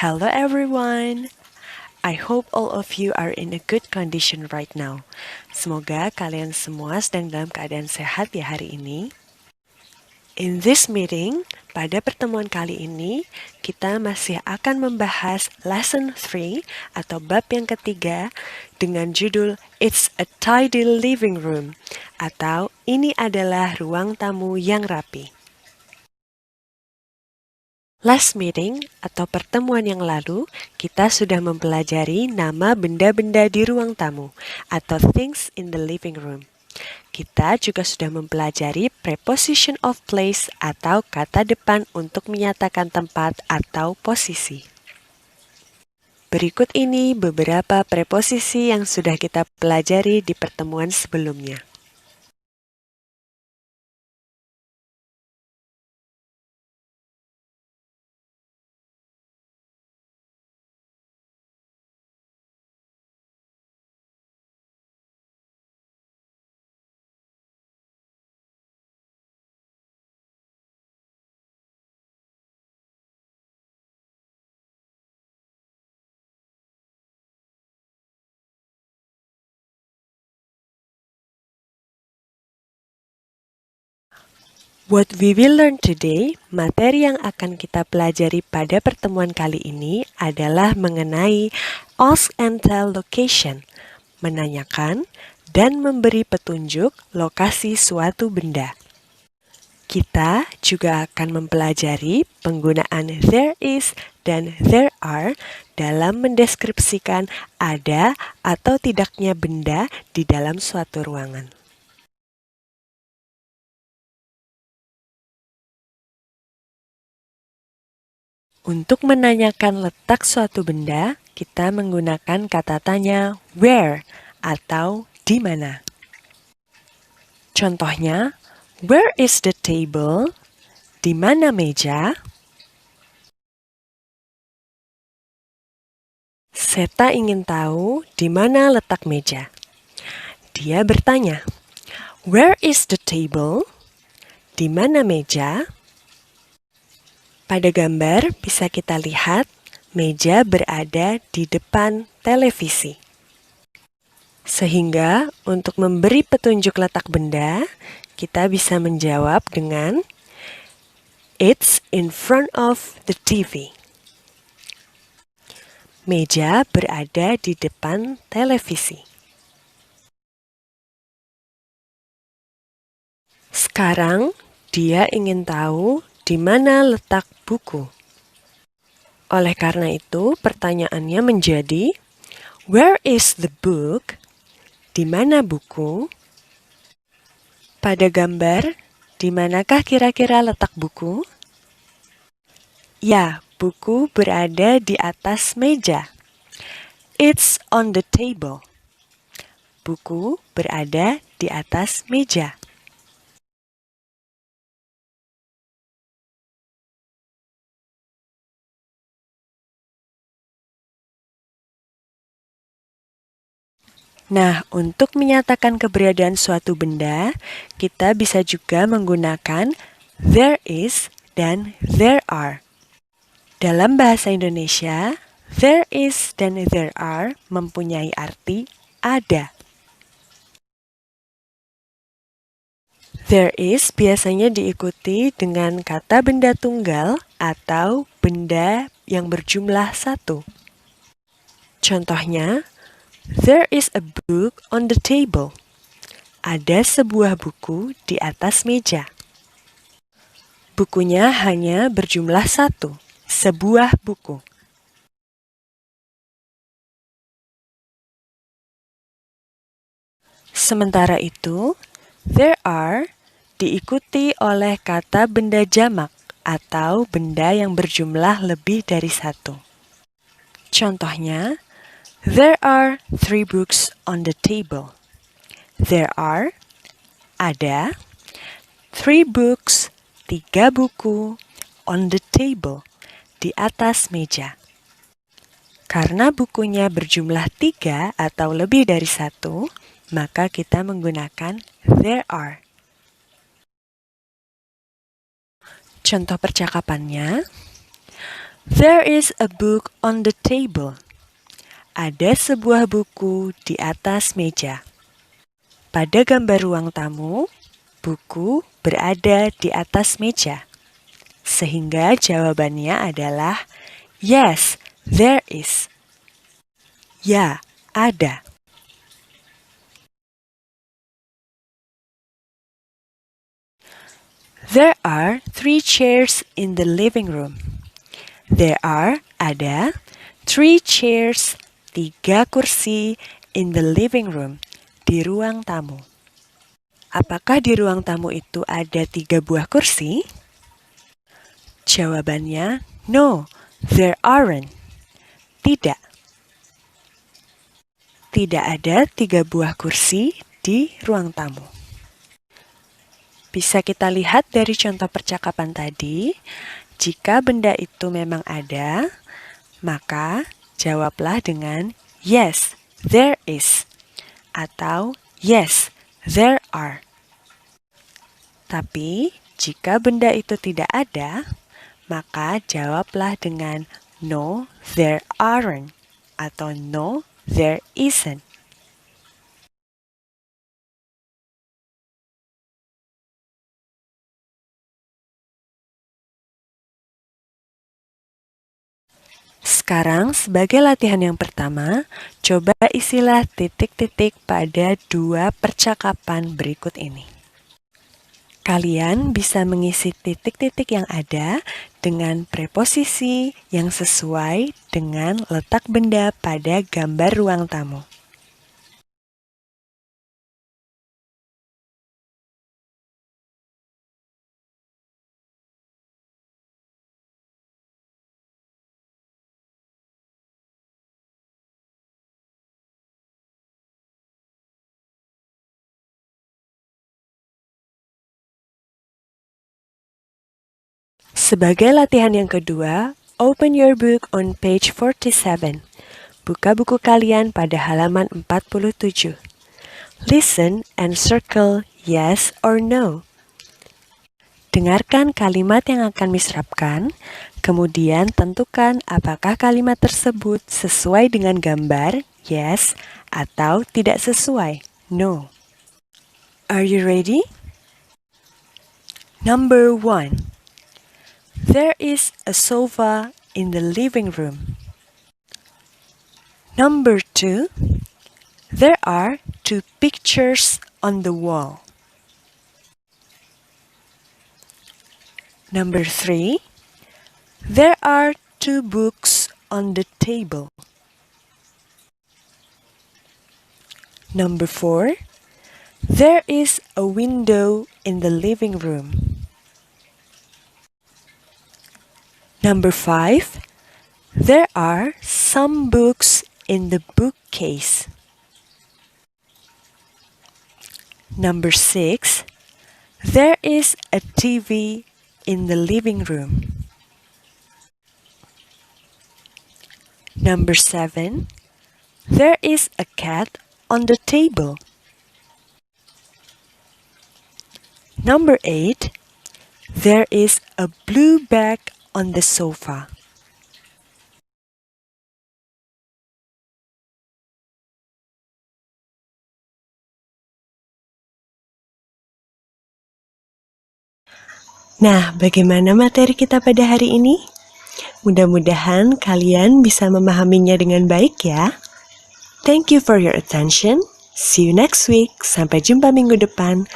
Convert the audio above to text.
Hello everyone! I hope all of you are in a good condition right now. Semoga kalian semua sedang dalam keadaan sehat ya hari ini. In this meeting, pada pertemuan kali ini, kita masih akan membahas Lesson 3 atau bab yang ketiga dengan judul It's a Tidy Living Room atau Ini adalah ruang tamu yang rapi. Last meeting atau pertemuan yang lalu, kita sudah mempelajari nama benda-benda di ruang tamu atau things in the living room. Kita juga sudah mempelajari preposition of place atau kata depan untuk menyatakan tempat atau posisi. Berikut ini beberapa preposisi yang sudah kita pelajari di pertemuan sebelumnya. What we will learn today, materi yang akan kita pelajari pada pertemuan kali ini adalah mengenai ask and tell location, menanyakan dan memberi petunjuk lokasi suatu benda. Kita juga akan mempelajari penggunaan there is dan there are dalam mendeskripsikan ada atau tidaknya benda di dalam suatu ruangan. Untuk menanyakan letak suatu benda, kita menggunakan kata tanya where atau di mana. Contohnya, where is the table? Di mana meja? Seta ingin tahu di mana letak meja. Dia bertanya, where is the table? Di mana meja? Pada gambar bisa kita lihat meja berada di depan televisi. Sehingga untuk memberi petunjuk letak benda, kita bisa menjawab dengan It's in front of the TV. Meja berada di depan televisi. Sekarang dia ingin tahu di mana letak buku. Oleh karena itu, pertanyaannya menjadi, where is the book? Di mana buku? Pada gambar, di manakah kira-kira letak buku? Ya, buku berada di atas meja. It's on the table. Buku berada di atas meja. Nah, untuk menyatakan keberadaan suatu benda, kita bisa juga menggunakan there is dan there are. Dalam bahasa Indonesia, there is dan there are mempunyai arti ada. There is biasanya diikuti dengan kata benda tunggal atau benda yang berjumlah satu. Contohnya, there is a book on the table. Ada sebuah buku di atas meja. Bukunya hanya berjumlah satu, sebuah buku. Sementara itu, there are diikuti oleh kata benda jamak atau benda yang berjumlah lebih dari satu. Contohnya, there are 3 books on the table. There are, ada, 3 books, 3 buku, on the table, di atas meja. Karena bukunya berjumlah 3 atau lebih dari 1, maka kita menggunakan there are. Contoh percakapannya, There is a book on the table. Ada sebuah buku di atas meja. Pada gambar ruang tamu, buku berada di atas meja. Sehingga jawabannya adalah yes, there is. Ya, ada. There are 3 chairs in the living room. There are, ada, 3 chairs, 3 kursi in the living room, di ruang tamu. Apakah di ruang tamu itu ada 3 buah kursi? Jawabannya, no, there aren't. Tidak. Tidak ada 3 buah kursi di ruang tamu. Bisa kita lihat dari contoh percakapan tadi, jika benda itu memang ada, maka jawablah dengan yes, there is, atau yes, there are. Tapi, jika benda itu tidak ada, maka jawablah dengan no, there aren't, atau no, there isn't. Sekarang, sebagai latihan yang pertama, coba isilah titik-titik pada 2 percakapan berikut ini. Kalian bisa mengisi titik-titik yang ada dengan preposisi yang sesuai dengan letak benda pada gambar ruang tamu. Sebagai latihan yang kedua, open your book on page 47. Buka buku kalian pada halaman 47. Listen and circle yes or no. Dengarkan kalimat yang akan miserapkan, kemudian tentukan apakah kalimat tersebut sesuai dengan gambar, yes, atau tidak sesuai, no. Are you ready? Number 1. There is a sofa in the living room. Number 2. There are 2 pictures on the wall. Number 3. There are 2 books on the table. Number 4. There is a window in the living room. Number 5. There are some books in the bookcase. Number 6. There is a TV in the living room. Number 7. There is a cat on the table. Number 8. There is a blue bag on the sofa. Nah, bagaimana materi kita pada hari ini? Mudah-mudahan kalian bisa memahaminya dengan baik ya. Thank you for your attention. See you next week. Sampai jumpa minggu depan.